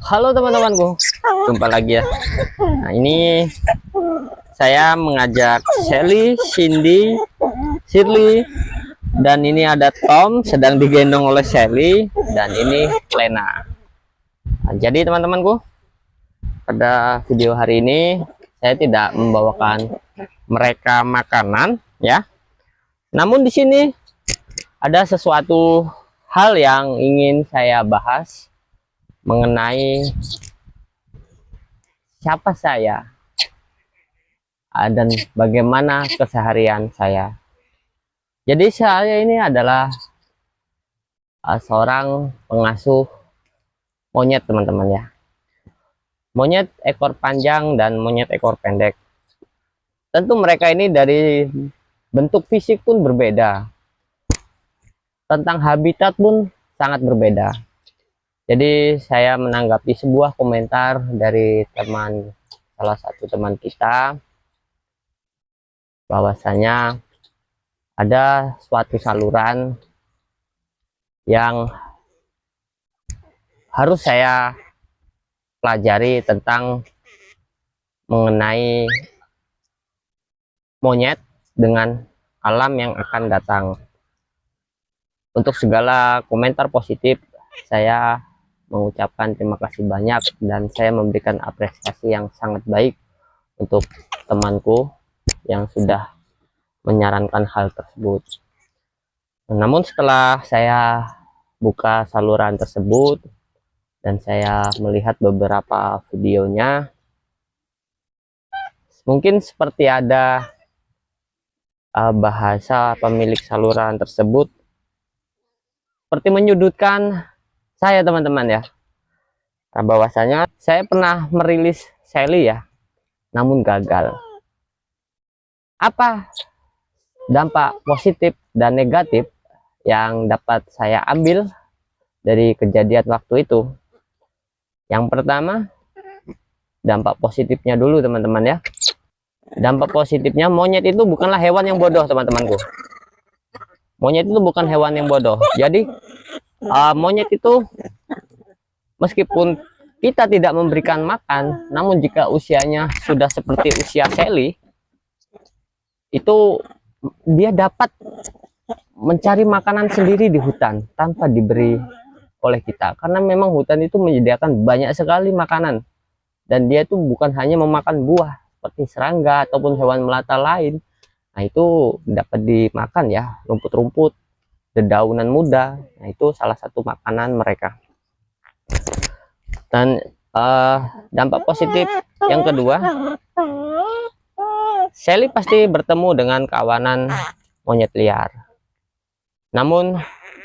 Halo teman-temanku, jumpa lagi ya. Nah, ini saya mengajak Shelly, Cindy, Shirley, dan ini ada Tom sedang digendong oleh Shelly, dan ini Lena. Nah, jadi teman-temanku, pada video hari ini saya tidak membawakan mereka makanan ya. Namun di sini ada sesuatu hal yang ingin saya bahas mengenai siapa saya dan bagaimana keseharian saya. Jadi saya ini adalah seorang pengasuh monyet teman-teman ya. Monyet ekor panjang dan monyet ekor pendek. Tentu mereka ini dari bentuk fisik pun berbeda. Tentang habitat pun sangat berbeda. Jadi saya menanggapi sebuah komentar dari salah satu teman kita, bahwasanya ada suatu saluran yang harus saya pelajari tentang mengenai monyet dengan alam yang akan datang. Untuk segala komentar positif saya mengucapkan terima kasih banyak, dan saya memberikan apresiasi yang sangat baik untuk temanku yang sudah menyarankan hal tersebut. Namun setelah saya buka saluran tersebut dan saya melihat beberapa videonya, mungkin seperti ada bahasa pemilik saluran tersebut seperti menyudutkan saya teman-teman ya. Nah, bahwasanya saya pernah merilis Shelly ya, namun gagal. Apa dampak positif dan negatif yang dapat saya ambil dari kejadian waktu itu? Yang pertama, dampak positifnya dulu teman-teman ya. Dampak positifnya, monyet itu bukanlah hewan yang bodoh teman-temanku. Monyet itu bukan hewan yang bodoh. Jadi monyet itu meskipun kita tidak memberikan makan, namun jika usianya sudah seperti usia Shelly, itu dia dapat mencari makanan sendiri di hutan tanpa diberi oleh kita, karena memang hutan itu menyediakan banyak sekali makanan, dan dia itu bukan hanya memakan buah seperti serangga ataupun hewan melata lain. Nah, itu dapat dimakan ya, rumput-rumput, dedaunan muda. Nah, itu salah satu makanan mereka. Dan dampak positif yang kedua, Shelly pasti bertemu dengan kawanan monyet liar. Namun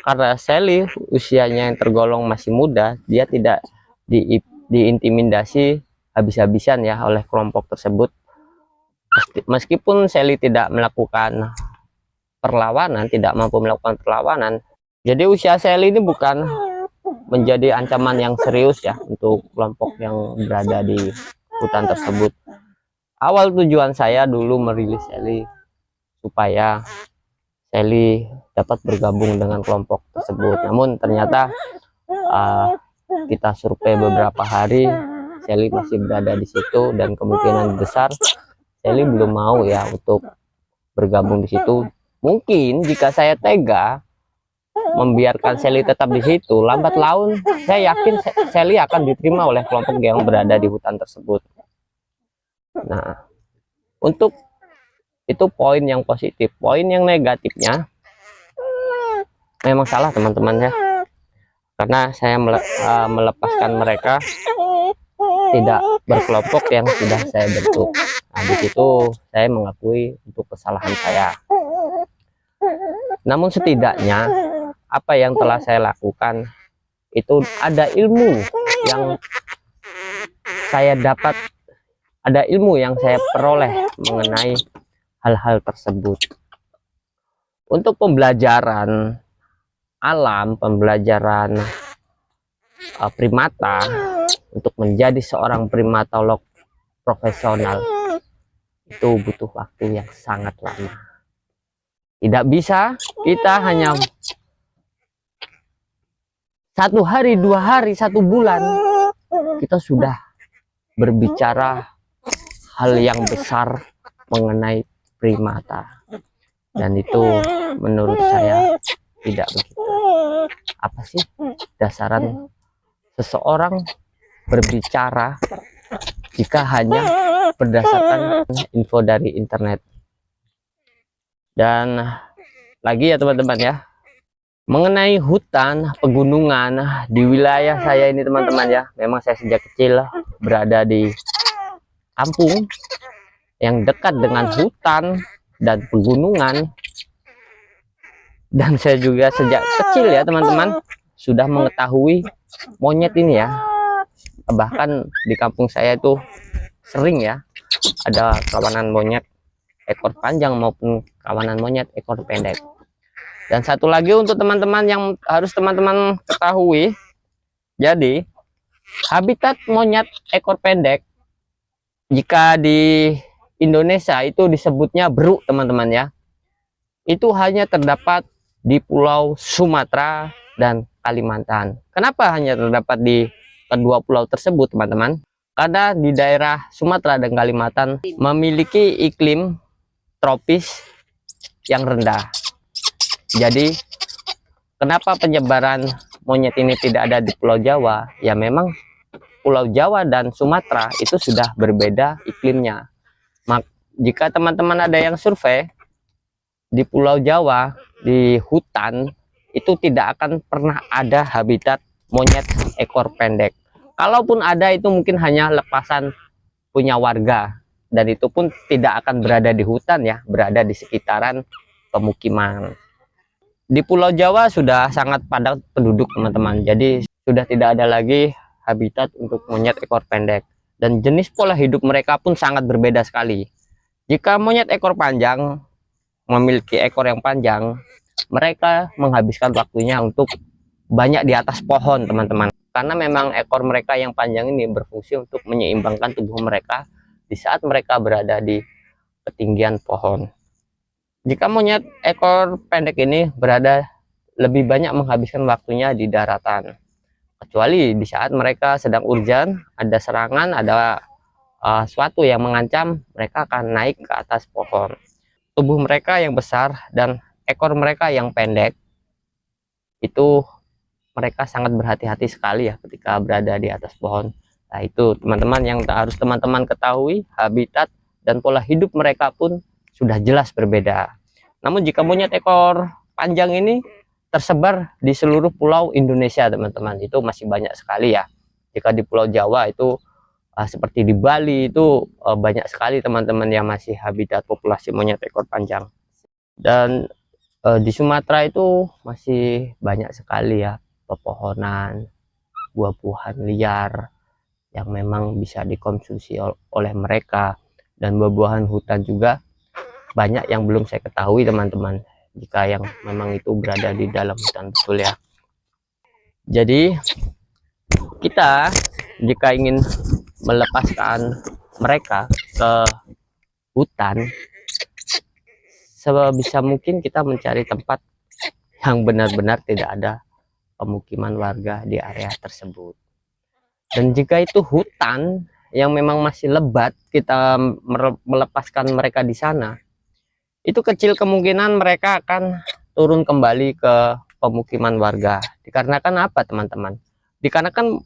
karena Shelly usianya yang tergolong masih muda, dia tidak diintimidasi habis-habisan ya oleh kelompok tersebut. Meskipun Shelly tidak melakukan perlawanan, tidak mampu melakukan perlawanan, jadi usia Shelly ini bukan menjadi ancaman yang serius ya untuk kelompok yang berada di hutan tersebut. Awal tujuan saya dulu merilis Shelly supaya Shelly dapat bergabung dengan kelompok tersebut. Namun ternyata kita survei beberapa hari, Shelly masih berada di situ, dan kemungkinan besar Shelly belum mau ya untuk bergabung di situ. Mungkin jika saya tega membiarkan Shelly tetap di situ, lambat laun saya yakin Shelly akan diterima oleh kelompok yang berada di hutan tersebut. Nah, untuk itu poin yang positif. Poin yang negatifnya memang salah teman-teman ya, karena saya melepaskan mereka tidak berkelompok yang sudah saya bentuk. Nah, di situ saya mengakui untuk kesalahan saya. Namun setidaknya apa yang telah saya lakukan itu ada ilmu yang saya dapat, ada ilmu yang saya peroleh mengenai hal-hal tersebut. Untuk pembelajaran alam, pembelajaran primata, untuk menjadi seorang primatolog profesional itu butuh waktu yang sangat lama. Tidak bisa kita hanya 1 hari, 2 hari, 1 bulan kita sudah berbicara hal yang besar mengenai primata, dan itu menurut saya tidak begitu. Apa sih dasaran seseorang berbicara jika hanya berdasarkan info dari internet? Dan lagi ya teman-teman ya, mengenai hutan pegunungan di wilayah saya ini teman-teman ya, memang saya sejak kecil berada di kampung yang dekat dengan hutan dan pegunungan, dan saya juga sejak kecil ya teman-teman sudah mengetahui monyet ini ya. Bahkan di kampung saya itu sering ya ada kawanan monyet ekor panjang maupun kawanan monyet ekor pendek. Dan satu lagi untuk teman-teman yang harus teman-teman ketahui, jadi habitat monyet ekor pendek jika di Indonesia itu disebutnya beruk teman-teman ya, itu hanya terdapat di Pulau Sumatera dan Kalimantan. Kenapa hanya terdapat di kedua pulau tersebut teman-teman? Karena di daerah Sumatera dan Kalimantan memiliki iklim tropis yang rendah. Jadi kenapa penyebaran monyet ini tidak ada di Pulau Jawa? Ya memang Pulau Jawa dan Sumatera itu sudah berbeda iklimnya. Jika teman-teman ada yang survei di Pulau Jawa, di hutan itu tidak akan pernah ada habitat monyet ekor pendek. Kalaupun ada, itu mungkin hanya lepasan punya warga, dan itu pun tidak akan berada di hutan ya, berada di sekitaran pemukiman. Di Pulau Jawa sudah sangat padat penduduk teman-teman, jadi sudah tidak ada lagi habitat untuk monyet ekor pendek, dan jenis pola hidup mereka pun sangat berbeda sekali. Jika monyet ekor panjang memiliki ekor yang panjang, mereka menghabiskan waktunya untuk banyak di atas pohon teman-teman, karena memang ekor mereka yang panjang ini berfungsi untuk menyeimbangkan tubuh mereka di saat mereka berada di ketinggian pohon. Jika monyet ekor pendek ini berada lebih banyak menghabiskan waktunya di daratan, kecuali di saat mereka sedang urgen, ada serangan, ada sesuatu yang mengancam, mereka akan naik ke atas pohon. Tubuh mereka yang besar dan ekor mereka yang pendek, itu mereka sangat berhati-hati sekali ya ketika berada di atas pohon. Nah itu teman-teman yang harus teman-teman ketahui, habitat dan pola hidup mereka pun sudah jelas berbeda. Namun jika monyet ekor panjang ini tersebar di seluruh pulau Indonesia teman-teman, itu masih banyak sekali ya. Jika di Pulau Jawa itu seperti di Bali itu banyak sekali teman-teman yang masih habitat populasi monyet ekor panjang. Dan di Sumatera itu masih banyak sekali ya pepohonan, buah-buahan liar yang memang bisa dikonsumsi oleh mereka, dan buah-buahan hutan juga banyak yang belum saya ketahui teman-teman, jika yang memang itu berada di dalam hutan betul ya. Jadi kita jika ingin melepaskan mereka ke hutan, sebisa mungkin kita mencari tempat yang benar-benar tidak ada pemukiman warga di area tersebut. Dan jika itu hutan yang memang masih lebat, kita melepaskan mereka di sana, itu kecil kemungkinan mereka akan turun kembali ke pemukiman warga. Dikarenakan apa teman-teman? Dikarenakan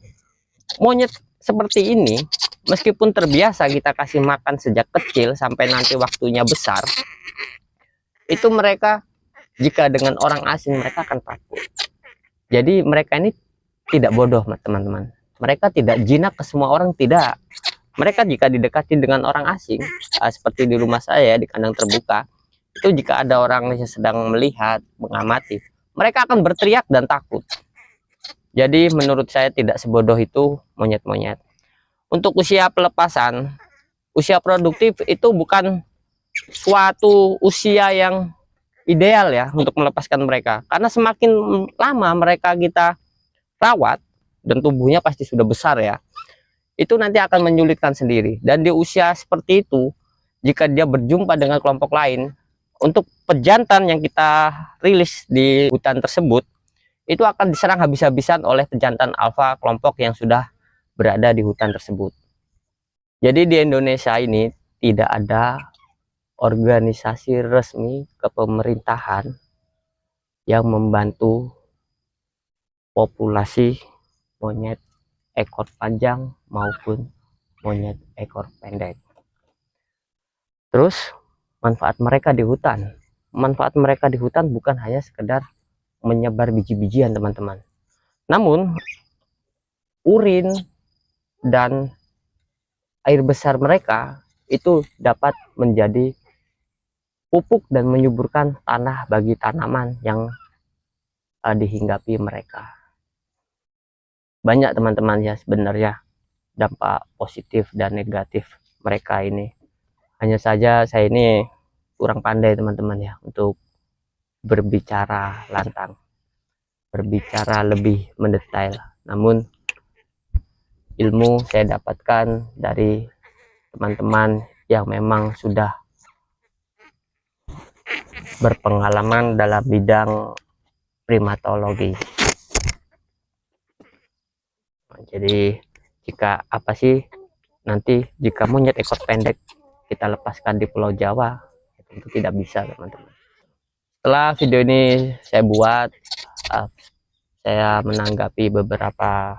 monyet seperti ini, meskipun terbiasa kita kasih makan sejak kecil sampai nanti waktunya besar, itu mereka jika dengan orang asing mereka akan takut. Jadi mereka ini tidak bodoh teman-teman, mereka tidak jinak ke semua orang, tidak. Mereka jika didekati dengan orang asing, seperti di rumah saya di kandang terbuka, itu jika ada orang yang sedang melihat, mengamati, mereka akan berteriak dan takut. Jadi menurut saya tidak sebodoh itu monyet-monyet. Untuk usia pelepasan, usia produktif itu bukan suatu usia yang ideal ya untuk melepaskan mereka, karena semakin lama mereka kita rawat dan tubuhnya pasti sudah besar ya, itu nanti akan menyulitkan sendiri. Dan di usia seperti itu, jika dia berjumpa dengan kelompok lain, untuk pejantan yang kita rilis di hutan tersebut, itu akan diserang habis-habisan oleh pejantan alfa kelompok yang sudah berada di hutan tersebut. Jadi di Indonesia ini tidak ada organisasi resmi kepemerintahan yang membantu populasi monyet ekor panjang maupun monyet ekor pendek. Terus manfaat mereka di hutan. Manfaat mereka di hutan bukan hanya sekedar menyebar biji-bijian, teman-teman. Namun urin dan air besar mereka itu dapat menjadi pupuk dan menyuburkan tanah bagi tanaman yang dihinggapi mereka. Banyak teman-teman ya sebenarnya dampak positif dan negatif mereka ini. Hanya saja saya ini kurang pandai teman-teman ya untuk berbicara lantang, berbicara lebih mendetail. Namun ilmu saya dapatkan dari teman-teman yang memang sudah berpengalaman dalam bidang primatologi. Jadi jika apa sih nanti jika monyet ekor pendek kita lepaskan di Pulau Jawa, tentu tidak bisa teman-teman. Setelah video ini saya buat, saya menanggapi beberapa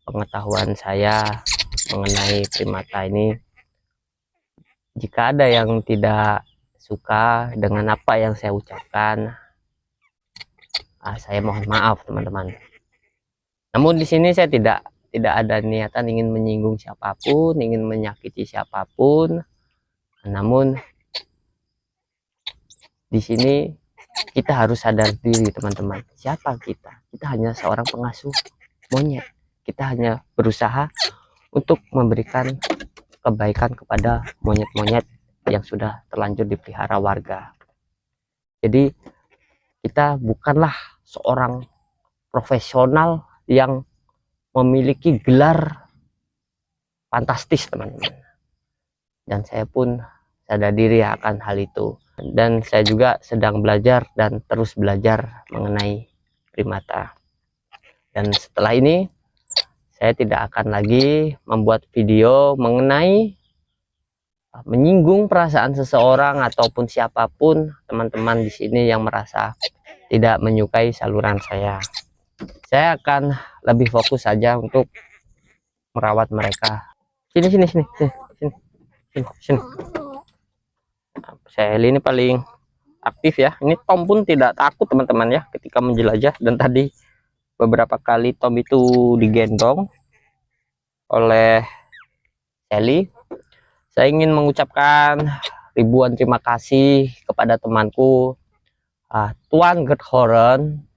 pengetahuan saya mengenai primata ini. Jika ada yang tidak suka dengan apa yang saya ucapkan, saya mohon maaf teman-teman. Namun di sini saya tidak ada niatan ingin menyinggung siapapun, ingin menyakiti siapapun. Namun di sini kita harus sadar diri teman-teman. Siapa kita? Kita hanya seorang pengasuh monyet. Kita hanya berusaha untuk memberikan kebaikan kepada monyet-monyet yang sudah terlanjur dipelihara warga. Jadi kita bukanlah seorang profesional yang memiliki gelar fantastis teman-teman, dan saya pun sadar diri akan hal itu, dan saya juga sedang belajar dan terus belajar mengenai primata. Dan setelah ini saya tidak akan lagi membuat video mengenai menyinggung perasaan seseorang ataupun siapapun teman-teman di sini yang merasa tidak menyukai saluran saya. Saya akan lebih fokus saja untuk merawat mereka. Sini. Sally ini paling aktif ya. Ini Tom pun tidak takut teman-teman ya ketika menjelajah, dan tadi beberapa kali Tom itu digendong oleh Sally. Saya ingin mengucapkan ribuan terima kasih kepada temanku Tuan Gert Horen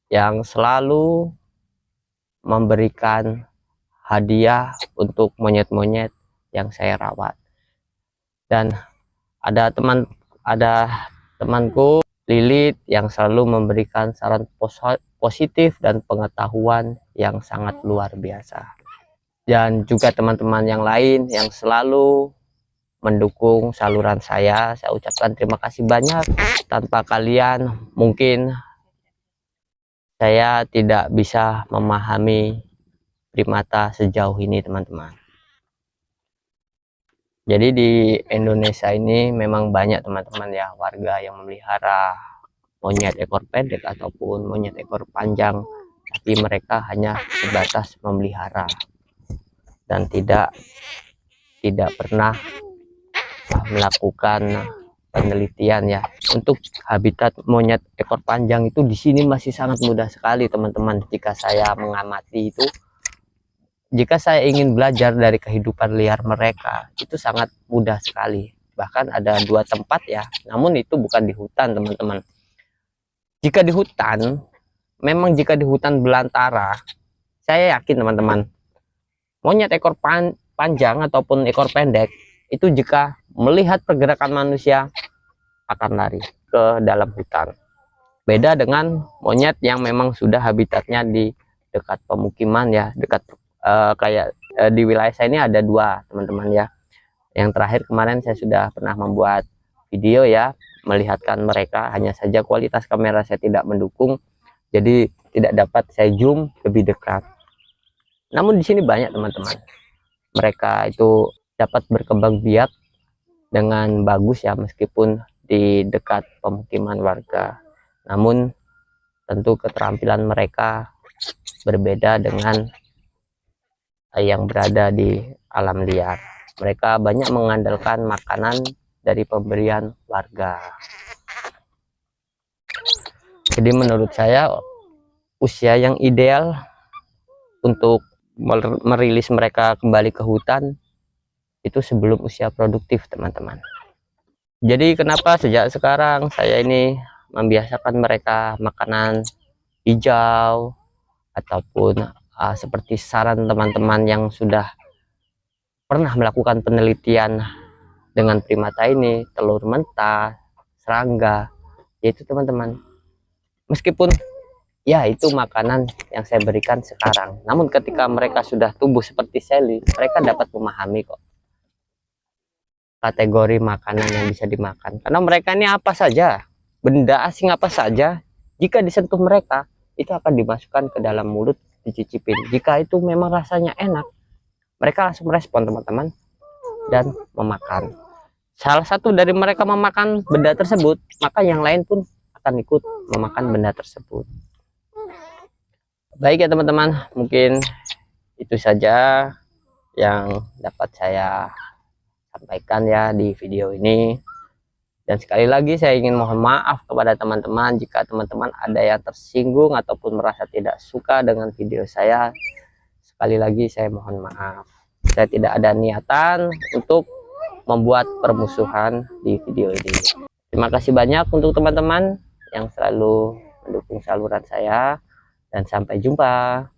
yang selalu memberikan hadiah untuk monyet-monyet yang saya rawat. Dan ada temanku Lilith yang selalu memberikan saran positif dan pengetahuan yang sangat luar biasa. Dan juga teman-teman yang lain yang selalu mendukung saluran saya ucapkan terima kasih banyak. Tanpa kalian mungkin saya tidak bisa memahami primata sejauh ini teman-teman. Jadi di Indonesia ini memang banyak teman-teman ya warga yang memelihara monyet ekor pendek ataupun monyet ekor panjang, tapi mereka hanya sebatas memelihara dan tidak pernah melakukan penelitian ya untuk habitat monyet ekor panjang itu. Di sini masih sangat mudah sekali teman-teman. Jika saya mengamati itu, jika saya ingin belajar dari kehidupan liar mereka, itu sangat mudah sekali. Bahkan ada 2 tempat ya, namun itu bukan di hutan teman-teman. Jika di hutan, memang jika di hutan belantara, saya yakin teman-teman, monyet ekor panjang ataupun ekor pendek itu jika melihat pergerakan manusia akan lari ke dalam hutan. Beda dengan monyet yang memang sudah habitatnya di dekat pemukiman ya, dekat kayak di wilayah saya ini ada 2 teman-teman ya. Yang terakhir kemarin saya sudah pernah membuat video ya, melihatkan mereka, hanya saja kualitas kamera saya tidak mendukung, jadi tidak dapat saya zoom lebih dekat. Namun di sini banyak teman-teman, mereka itu dapat berkembang biak dengan bagus ya, meskipun di dekat pemukiman warga. Namun tentu keterampilan mereka berbeda dengan yang berada di alam liar. Mereka banyak mengandalkan makanan dari pemberian warga. Jadi menurut saya usia yang ideal untuk merilis mereka kembali ke hutan itu sebelum usia produktif teman-teman. Jadi kenapa sejak sekarang saya ini membiasakan mereka makanan hijau, ataupun seperti saran teman-teman yang sudah pernah melakukan penelitian dengan primata ini, telur mentah, serangga, yaitu teman-teman, meskipun ya itu makanan yang saya berikan sekarang, namun ketika mereka sudah tumbuh seperti Sally, mereka dapat memahami kok kategori makanan yang bisa dimakan, karena mereka ini apa saja, benda asing apa saja, jika disentuh mereka itu akan dimasukkan ke dalam mulut, dicicipin. Jika itu memang rasanya enak, mereka langsung respon teman-teman dan memakan. Salah satu dari mereka memakan benda tersebut, maka yang lain pun akan ikut memakan benda tersebut. Baik ya teman-teman, mungkin itu saja yang dapat saya sampaikan ya di video ini. Dan sekali lagi saya ingin mohon maaf kepada teman-teman jika teman-teman ada yang tersinggung ataupun merasa tidak suka dengan video saya. Sekali lagi saya mohon maaf. Saya tidak ada niatan untuk membuat permusuhan di video ini. Terima kasih banyak untuk teman-teman yang selalu mendukung saluran saya, dan sampai jumpa.